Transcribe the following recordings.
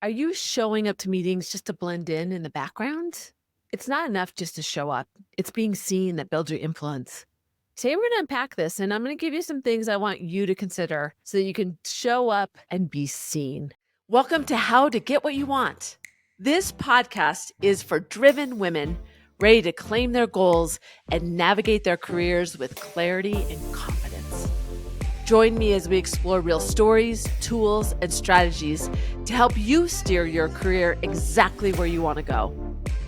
Are you showing up to meetings just to blend in the background? It's not enough just to show up. It's being seen that builds your influence. Today, we're going to unpack this, and I'm going to give you some things I want you to consider so that you can show up and be seen. Welcome to How to Get What You Want. This podcast is for driven women ready to claim their goals and navigate their careers with clarity and confidence. Join me as we explore real stories, tools, and strategies to help you steer your career exactly where you want to go.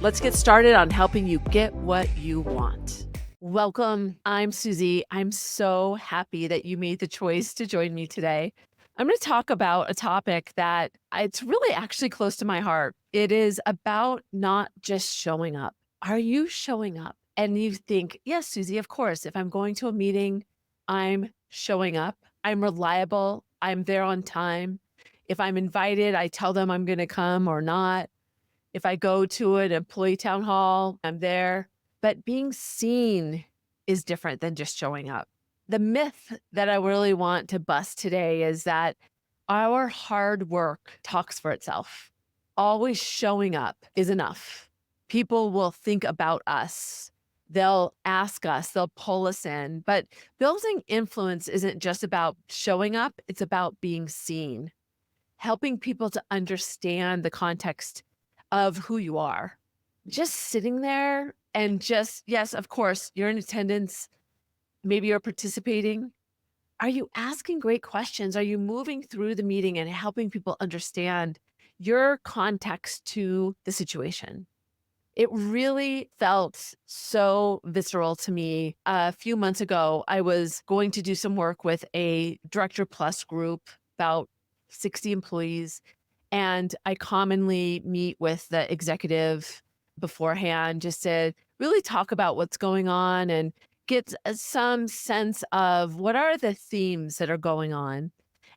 Let's get started on helping you get what you want. Welcome. I'm Susie. I'm so happy that you made the choice to join me today. I'm going to talk about a topic that it's really actually close to my heart. It is about not just showing up. Are you showing up? And you think, yes, Susie, of course, if I'm going to a meeting, I'm showing up. I'm reliable. I'm there on time. If I'm invited, I tell them I'm going to come or not. If I go to an employee town hall, I'm there. But being seen is different than just showing up. The myth that I really want to bust today is that our hard work talks for itself. Always showing up is enough. People will think about us. They'll ask us, they'll pull us in. But building influence isn't just about showing up, it's about being seen, helping people to understand the context of who you are. Just sitting there and just, yes, of course, you're in attendance, maybe you're participating. Are you asking great questions? Are you moving through the meeting and helping people understand your context to the situation? It really felt so visceral to me. A few months ago, I was going to do some work with a Director Plus group, about 60 employees. And I commonly meet with the executive beforehand just to really talk about what's going on and get some sense of what are the themes that are going on.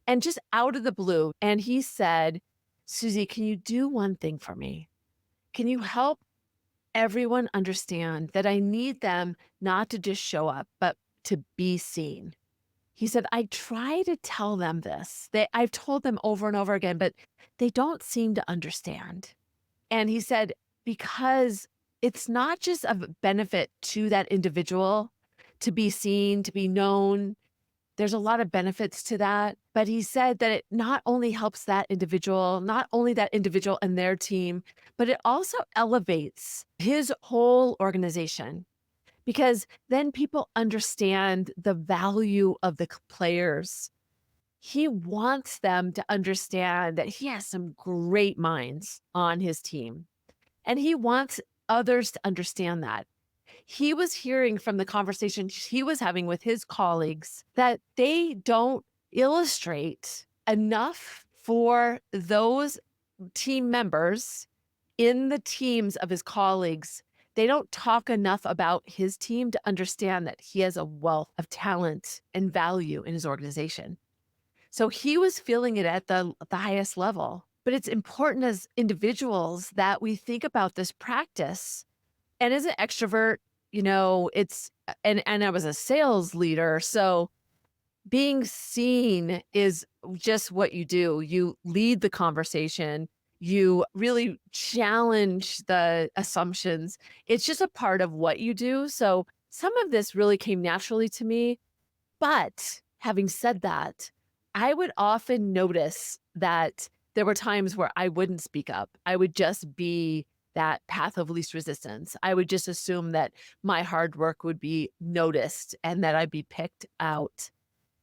And just out of the blue, and he said, Susie, can you do one thing for me? Can you help everyone understand that I need them not to just show up, but to be seen? He said, I try to tell them this. I've told them over and over again, but they don't seem to understand. And he said, because it's not just of benefit to that individual to be seen, to be known. There's a lot of benefits to that. But he said that it not only helps that individual, not only that individual and their team, but it also elevates his whole organization because then people understand the value of the players. He wants them to understand that he has some great minds on his team, and he wants others to understand that. He was hearing from the conversations he was having with his colleagues that they don't illustrate enough for those team members in the teams of his colleagues. They don't talk enough about his team to understand that he has a wealth of talent and value in his organization. So he was feeling it at the highest level. But it's important as individuals that we think about this practice. And as an extrovert, it's and I was a sales leader, so being seen is just what you do. You lead the conversation. You really challenge the assumptions. It's just a part of what you do. So some of this really came naturally to me. But having said that, I would often notice that there were times where I wouldn't speak up. I would just be that path of least resistance. I would just assume that my hard work would be noticed and that I'd be picked out.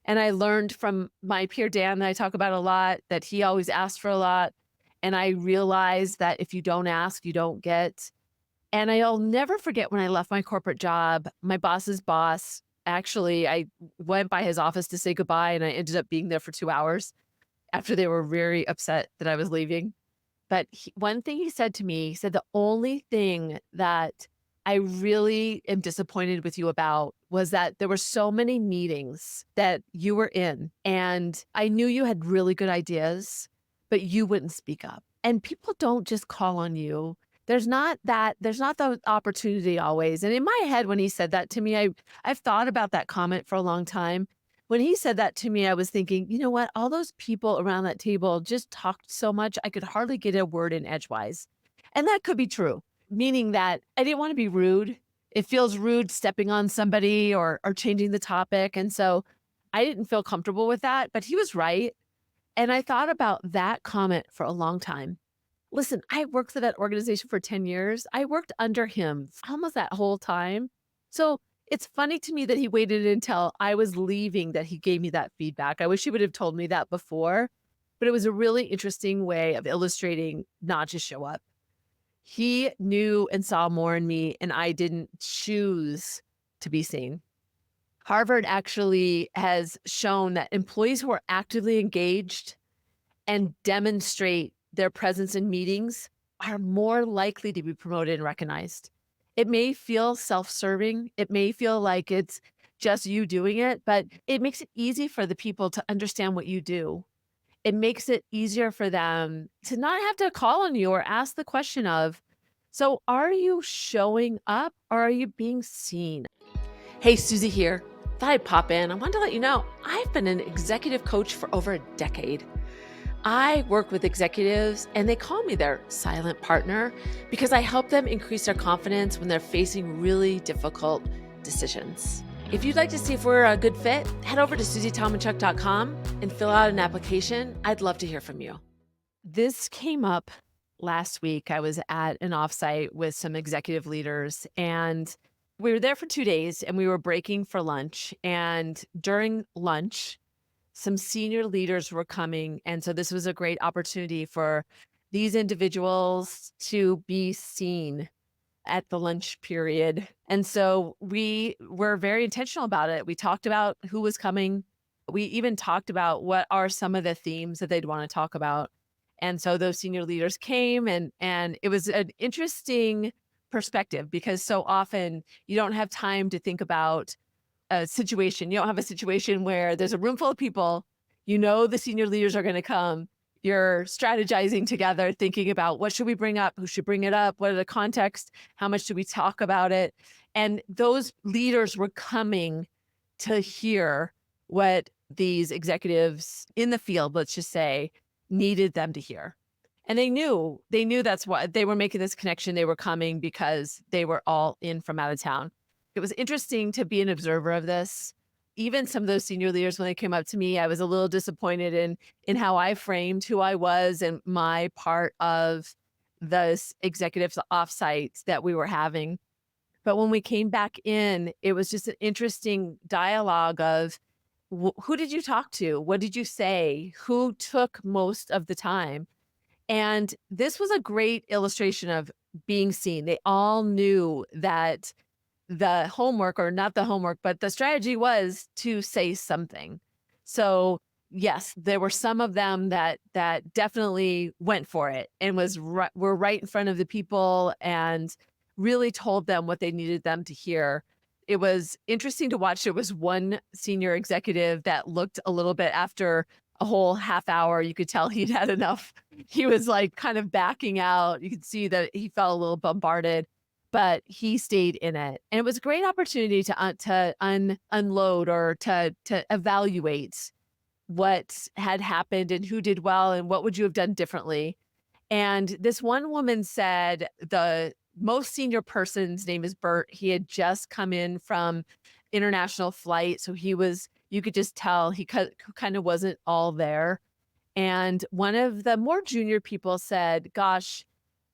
And I learned from my peer Dan that I talk about a lot that he always asked for a lot. And I realized that if you don't ask, you don't get. And I'll never forget when I left my corporate job, my boss's boss, actually, I went by his office to say goodbye and I ended up being there for 2 hours after they were very upset that I was leaving. But one thing he said to me, he said, the only thing that I really am disappointed with you about was that there were so many meetings that you were in, and I knew you had really good ideas, but you wouldn't speak up. And people don't just call on you. There's not the opportunity always. And in my head, when he said that to me, I've thought about that comment for a long time. When he said that to me, I was thinking, you know what? All those people around that table just talked so much, I could hardly get a word in edgewise. And that could be true, meaning that I didn't want to be rude. It feels rude stepping on somebody or changing the topic. And so I didn't feel comfortable with that, but he was right. And I thought about that comment for a long time. Listen, I worked for that organization for 10 years. I worked under him almost that whole time. So it's funny to me that he waited until I was leaving that he gave me that feedback. I wish he would have told me that before, but it was a really interesting way of illustrating not to show up. He knew and saw more in me, and I didn't choose to be seen. Harvard actually has shown that employees who are actively engaged and demonstrate their presence in meetings are more likely to be promoted and recognized. It may feel self-serving. It may feel like it's just you doing it, but it makes it easy for the people to understand what you do. It makes it easier for them to not have to call on you or ask the question of, so are you showing up or are you being seen? Hey, Susie here. Thought I'd pop in. I wanted to let you know I've been an executive coach for over a decade. I work with executives and they call me their silent partner because I help them increase their confidence when they're facing really difficult decisions. If you'd like to see if we're a good fit, head over to SusieTomandChuck.com and fill out an application. I'd love to hear from you. This came up last week. I was at an offsite with some executive leaders and we were there for 2 days and we were breaking for lunch. And during lunch, some senior leaders were coming. And so this was a great opportunity for these individuals to be seen at the lunch period. And so we were very intentional about it. We talked about who was coming. We even talked about what are some of the themes that they'd want to talk about. And so those senior leaders came and it was an interesting perspective because so often you don't have time to think about a situation. You don't have a situation where there's a room full of people, you know the senior leaders are going to come. You're strategizing together, thinking about what should we bring up, who should bring it up, what are the context, how much do we talk about it? And those leaders were coming to hear what these executives in the field, let's just say, needed them to hear. And they knew that's why they were making this connection. They were coming because they were all in from out of town. It was interesting to be an observer of this. Even some of those senior leaders, when they came up to me, I was a little disappointed in how I framed who I was and my part of this executives offsite that we were having. But when we came back in, it was just an interesting dialogue of who did you talk to? What did you say? Who took most of the time? And this was a great illustration of being seen. They all knew that the homework or not the homework, but the strategy was to say something. So yes, there were some of them that definitely went for it and were right in front of the people and really told them what they needed them to hear. It was interesting to watch. There was one senior executive that looked a little bit after a whole half hour. You could tell he'd had enough. He was like kind of backing out. You could see that he felt a little bombarded, but he stayed in it. And it was a great opportunity to unload or to evaluate what had happened and who did well and what would you have done differently. And this one woman said the most senior person's name is Bert. He had just come in from international flight. So you could just tell he kind of wasn't all there. And one of the more junior people said, gosh,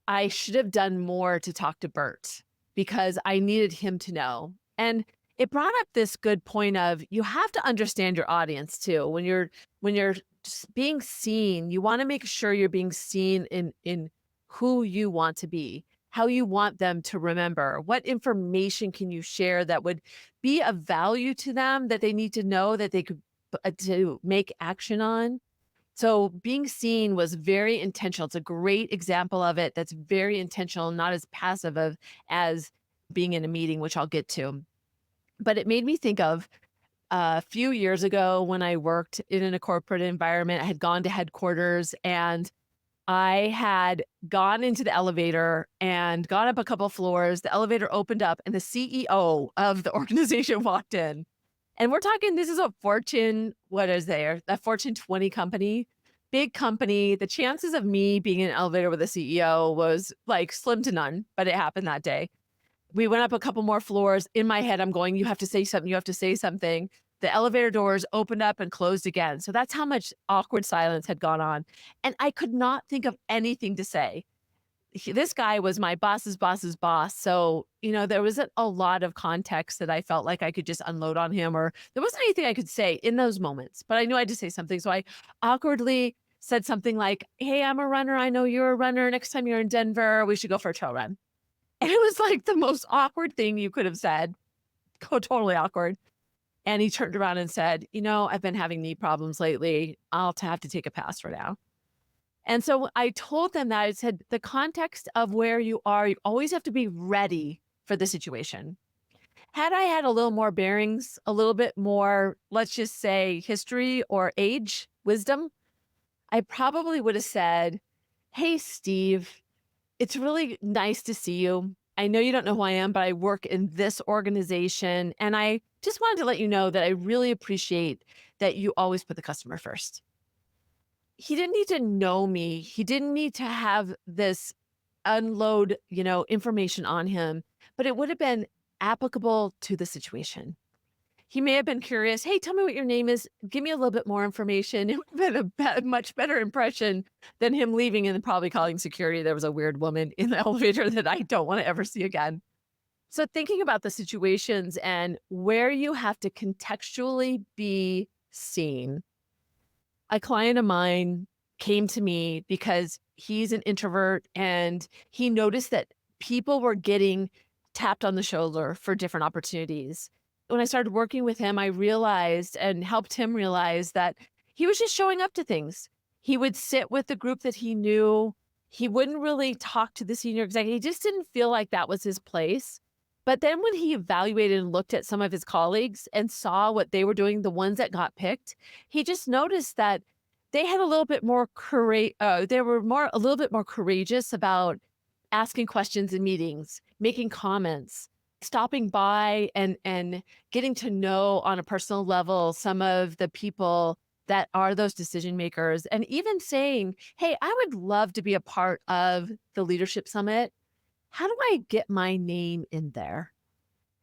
I should have done more to talk to Bert because I needed him to know. And it brought up this good point of you have to understand your audience too. When you're just being seen, you want to make sure you're being seen in who you want to be, how you want them to remember, what information can you share that would be of value to them that they need to know that they could to make action on. So being seen was very intentional. It's a great example of it that's very intentional, not as passive as being in a meeting, which I'll get to. But it made me think of a few years ago when I worked in a corporate environment. I had gone to headquarters and I had gone into the elevator and gone up a couple floors. The elevator opened up and the CEO of the organization walked in. And we're talking, this is a Fortune, what is there? A Fortune 20 company, big company. The chances of me being in an elevator with a CEO was like slim to none, but it happened that day. We went up a couple more floors. In my head, I'm going, you have to say something. You have to say something. The elevator doors opened up and closed again. So that's how much awkward silence had gone on. And I could not think of anything to say. This guy was my boss's boss's boss. So, there wasn't a lot of context that I felt like I could just unload on him, or there wasn't anything I could say in those moments, but I knew I had to say something. So I awkwardly said something like, "Hey, I'm a runner. I know you're a runner. Next time you're in Denver, we should go for a trail run." And it was like the most awkward thing you could have said. Totally awkward. And he turned around and said, "I've been having knee problems lately. I'll have to take a pass for now." And so I told them that. I said, the context of where you are, you always have to be ready for the situation. Had I had a little more bearings, a little bit more, let's just say, history or age, wisdom, I probably would have said, "Hey, Steve, it's really nice to see you. I know you don't know who I am, but I work in this organization. And I just wanted to let you know that I really appreciate that you always put the customer first." He didn't need to know me. He didn't need to have this unload, information on him, but it would have been applicable to the situation. He may have been curious, "Hey, tell me what your name is. Give me a little bit more information." It would have been a much better impression than him leaving and then probably calling security. There was a weird woman in the elevator that I don't want to ever see again. So thinking about the situations and where you have to contextually be seen. A client of mine came to me because he's an introvert and he noticed that people were getting tapped on the shoulder for different opportunities. When I started working with him, I realized and helped him realize that he was just showing up to things. He would sit with the group that he knew. He wouldn't really talk to the senior executive. He just didn't feel like that was his place. But then when he evaluated and looked at some of his colleagues and saw what they were doing, the ones that got picked, he just noticed that they had a little bit more courage. They were a little bit more courageous about asking questions in meetings, making comments, stopping by and getting to know on a personal level some of the people that are those decision makers, and even saying, "Hey, I would love to be a part of the leadership summit. How do I get my name in there?"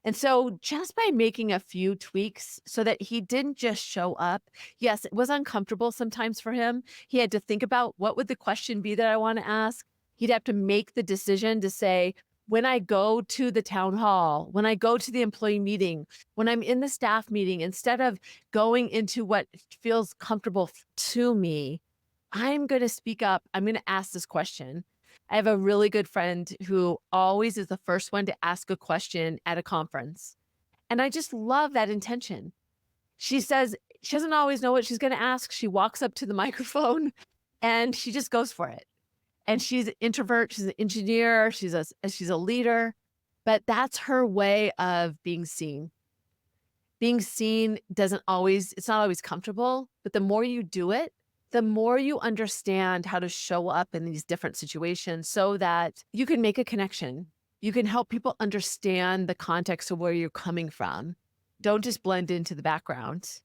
And so just by making a few tweaks so that he didn't just show up. Yes, it was uncomfortable sometimes for him. He had to think about, what would the question be that I want to ask? He'd have to make the decision to say, when I go to the town hall, when I go to the employee meeting, when I'm in the staff meeting, instead of going into what feels comfortable to me, I'm going to speak up. I'm going to ask this question. I have a really good friend who always is the first one to ask a question at a conference. And I just love that intention. She says she doesn't always know what she's going to ask. She walks up to the microphone and she just goes for it. And she's an introvert, she's an engineer, she's a leader, but that's her way of being seen. Being seen it's not always comfortable, but the more you do it, the more you understand how to show up in these different situations so that you can make a connection. You can help people understand the context of where you're coming from. Don't just blend into the background.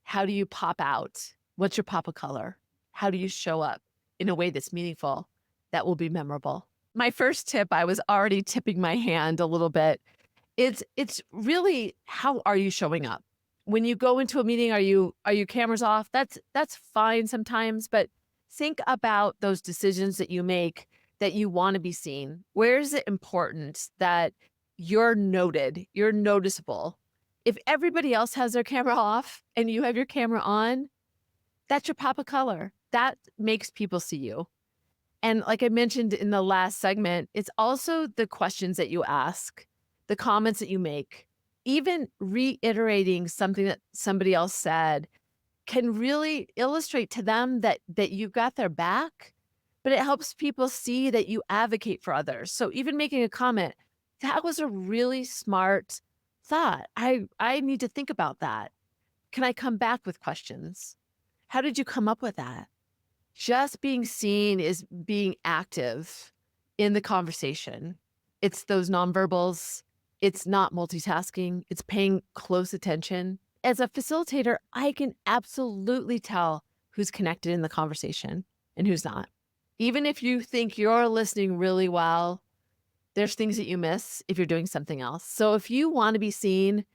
How do you pop out? What's your pop of color? How do you show up in a way that's meaningful, that will be memorable? My first tip, I was already tipping my hand a little bit. It's really, how are you showing up? When you go into a meeting, are you cameras off? That's fine sometimes, but think about those decisions that you make that you want to be seen. Where is it important that you're noted, you're noticeable? If everybody else has their camera off and you have your camera on, that's your pop of color. That makes people see you. And like I mentioned in the last segment, it's also the questions that you ask, the comments that you make. Even reiterating something that somebody else said can really illustrate to them that you've got their back, but it helps people see that you advocate for others. So even making a comment, that was a really smart thought. I need to think about that. Can I come back with questions? How did you come up with that? Just being seen is being active in the conversation. It's those nonverbals. It's not multitasking. It's paying close attention. As a facilitator, I can absolutely tell who's connected in the conversation and who's not. Even if you think you're listening really well, there's things that you miss if you're doing something else. So if you want to be seen,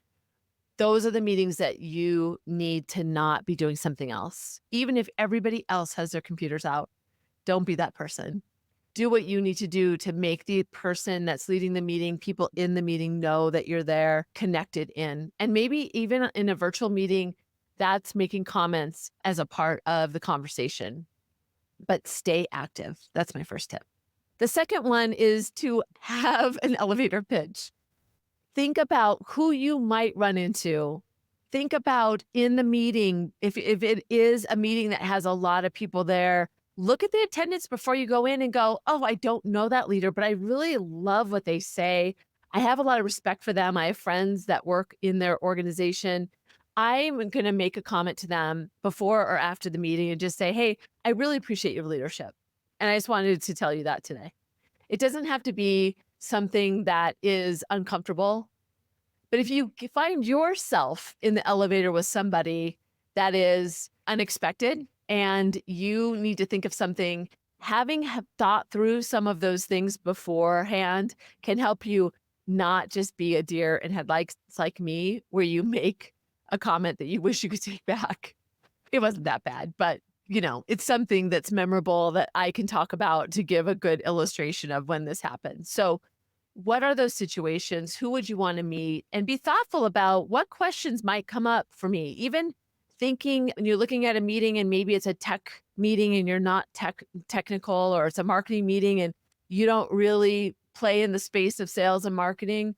those are the meetings that you need to not be doing something else. Even if everybody else has their computers out, don't be that person. Do what you need to do to make the person that's leading the meeting, people in the meeting know that you're there, connected in. And maybe even in a virtual meeting, that's making comments as a part of the conversation. But stay active. That's my first tip. The second one is to have an elevator pitch. Think about who you might run into. Think about in the meeting, if it is a meeting that has a lot of people there, look at the attendance before you go in and go, oh, I don't know that leader, but I really love what they say. I have a lot of respect for them. I have friends that work in their organization. I'm going to make a comment to them before or after the meeting and just say, hey, I really appreciate your leadership. And I just wanted to tell you that today. It doesn't have to be something that is uncomfortable. But if you find yourself in the elevator with somebody that is unexpected and you need to think of something, having thought through some of those things beforehand can help you not just be a deer in headlights like me, where you make a comment that you wish you could take back. It wasn't that bad, but it's something that's memorable that I can talk about to give a good illustration of when this happened. So what are those situations? Who would you want to meet? And be thoughtful about what questions might come up for me. Even thinking when you're looking at a meeting and maybe it's a tech meeting and you're not technical, or it's a marketing meeting and you don't really play in the space of sales and marketing,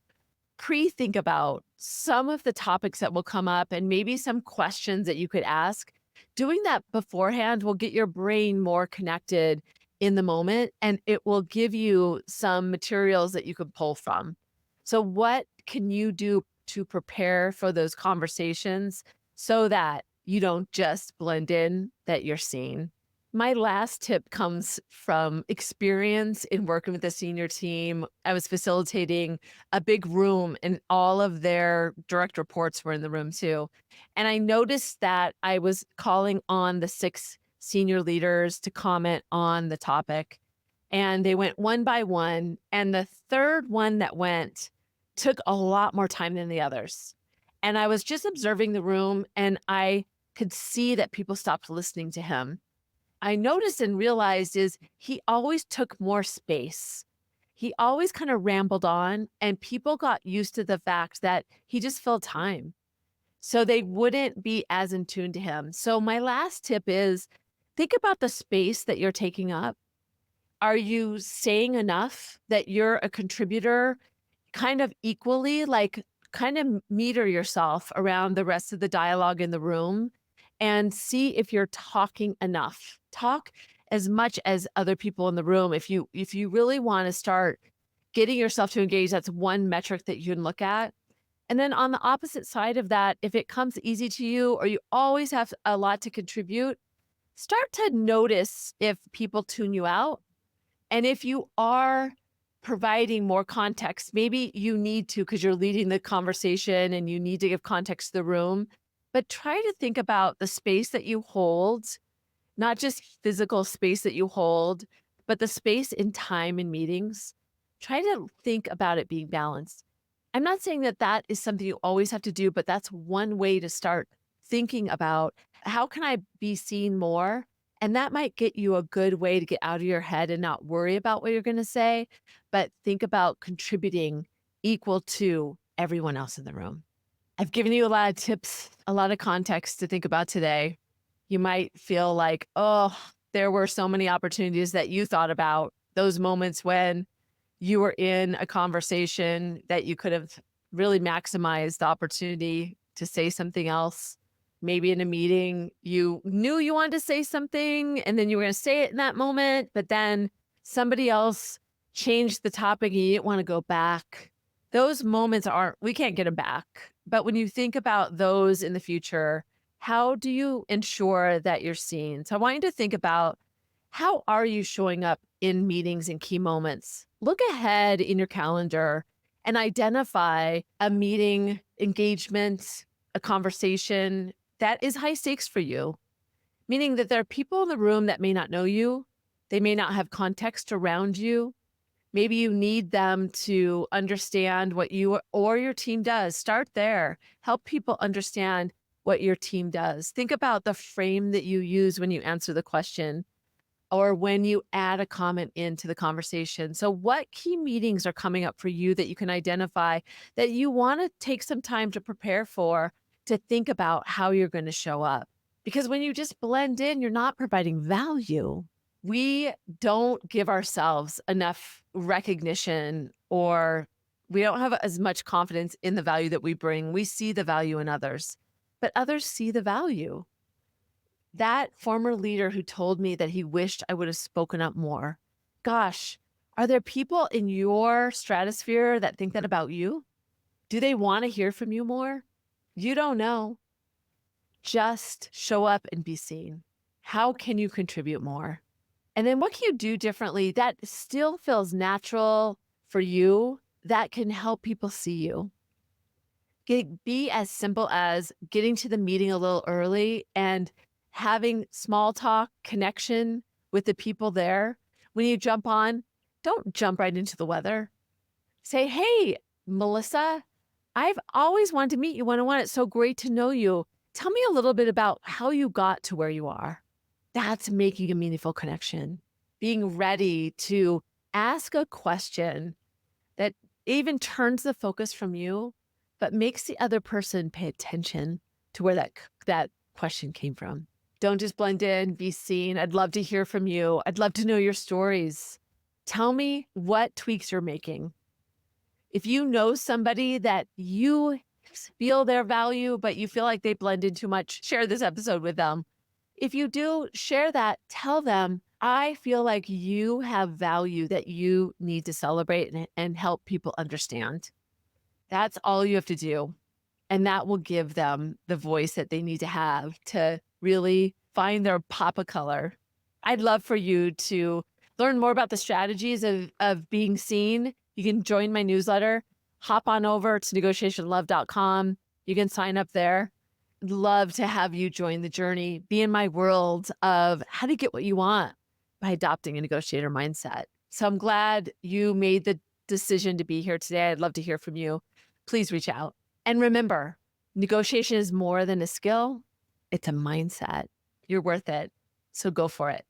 pre-think about some of the topics that will come up and maybe some questions that you could ask. Doing that beforehand will get your brain more connected in the moment, and it will give you some materials that you could pull from. So what can you do to prepare for those conversations so that you don't just blend in, that you're seen? My last tip comes from experience in working with the senior team. I was facilitating a big room and all of their direct reports were in the room too. And I noticed that I was calling on the 6 senior leaders to comment on the topic. And they went one by one. And the third one that went took a lot more time than the others. And I was just observing the room and I could see that people stopped listening to him. I noticed and realized is he always took more space. He always kind of rambled on, and people got used to the fact that he just filled time. So they wouldn't be as in tune to him. So my last tip is think about the space that you're taking up. Are you saying enough that you're a contributor kind of equally? Like, kind of meter yourself around the rest of the dialogue in the room and see if you're talking enough. Talk as much as other people in the room. If you really want to start getting yourself to engage, that's one metric that you can look at. And then on the opposite side of that, if it comes easy to you or you always have a lot to contribute, start to notice if people tune you out. And if you are providing more context, maybe you need to because you're leading the conversation and you need to give context to the room. But try to think about the space that you hold, not just physical space that you hold, but the space in time in meetings. Try to think about it being balanced. I'm not saying that that is something you always have to do, but that's one way to start thinking about how can I be seen more? And that might get you a good way to get out of your head and not worry about what you're going to say, but think about contributing equal to everyone else in the room. I've given you a lot of tips, a lot of context to think about today. You might feel like, oh, there were so many opportunities that you thought about, those moments when you were in a conversation that you could have really maximized the opportunity to say something else. Maybe in a meeting, you knew you wanted to say something and then you were going to say it in that moment, but then somebody else changed the topic and you didn't want to go back. Those moments we can't get them back. But when you think about those in the future, how do you ensure that you're seen? So I want you to think about, how are you showing up in meetings and key moments? Look ahead in your calendar and identify a meeting engagement a conversation that is high stakes for you, meaning that there are people in the room that may not know you. They may not have context around you. Maybe you need them to understand what you or your team does. Start there. Help people understand what your team does. Think about the frame that you use when you answer the question or when you add a comment into the conversation. So, what key meetings are coming up for you that you can identify that you want to take some time to prepare for, to think about how you're going to show up? Because when you just blend in, you're not providing value. We don't give ourselves enough recognition, or we don't have as much confidence in the value that we bring. We see the value in others, but others see the value. That former leader who told me that he wished I would have spoken up more. Gosh, are there people in your stratosphere that think that about you? Do they want to hear from you more? You don't know. Just show up and be seen. How can you contribute more? And then what can you do differently that still feels natural for you that can help people see you? Be as simple as getting to the meeting a little early and having small talk connection with the people there. When you jump on, don't jump right into the weather. Say, hey, Melissa, I've always wanted to meet you one-on-one. It's so great to know you. Tell me a little bit about how you got to where you are. That's making a meaningful connection. Being ready to ask a question that even turns the focus from you, but makes the other person pay attention to where that question came from. Don't just blend in, be seen. I'd love to hear from you. I'd love to know your stories. Tell me what tweaks you're making. If you know somebody that you feel their value, but you feel like they blend in too much, share this episode with them. If you do, share that. Tell them, I feel like you have value that you need to celebrate and help people understand. That's all you have to do. And that will give them the voice that they need to have to really find their pop of color. I'd love for you to learn more about the strategies of being seen. You can join my newsletter. Hop on over to negotiationlove.com. You can sign up there. I'd love to have you join the journey, be in my world of how to get what you want by adopting a negotiator mindset. So I'm glad you made the decision to be here today. I'd love to hear from you. Please reach out. And remember, negotiation is more than a skill. It's a mindset. You're worth it. So go for it.